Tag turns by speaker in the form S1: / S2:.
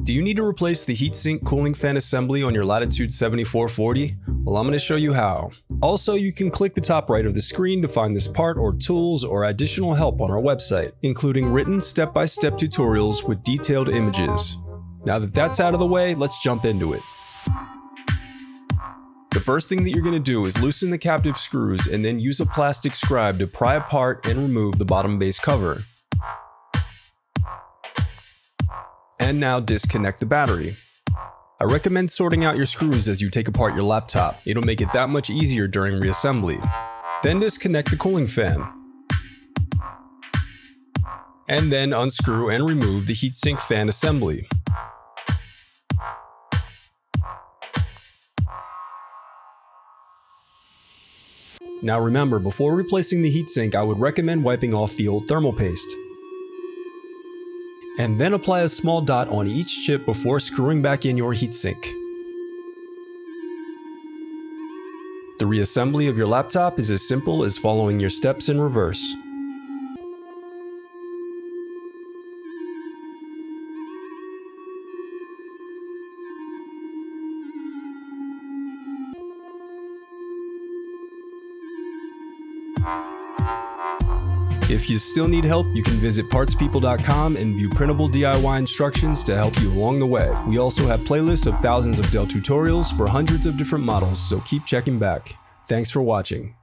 S1: Do you need to replace the heatsink cooling fan assembly on your Latitude 7440? Well, I'm going to show you how. Also, you can click the top right of the screen to find this part or tools or additional help on our website, including written step-by-step tutorials with detailed images. Now that that's out of the way, let's jump into it. The first thing that you're going to do is loosen the captive screws and then use a plastic scribe to pry apart and remove the bottom base cover. And now disconnect the battery. I recommend sorting out your screws as you take apart your laptop. It'll make it that much easier during reassembly. Then disconnect the cooling fan. And then unscrew and remove the heatsink fan assembly. Now remember, before replacing the heatsink, I would recommend wiping off the old thermal paste. And then apply a small dot on each chip before screwing back in your heatsink. The reassembly of your laptop is as simple as following your steps in reverse. If you still need help, you can visit partspeople.com and view printable DIY instructions to help you along the way. We also have playlists of thousands of Dell tutorials for hundreds of different models, so keep checking back. Thanks for watching.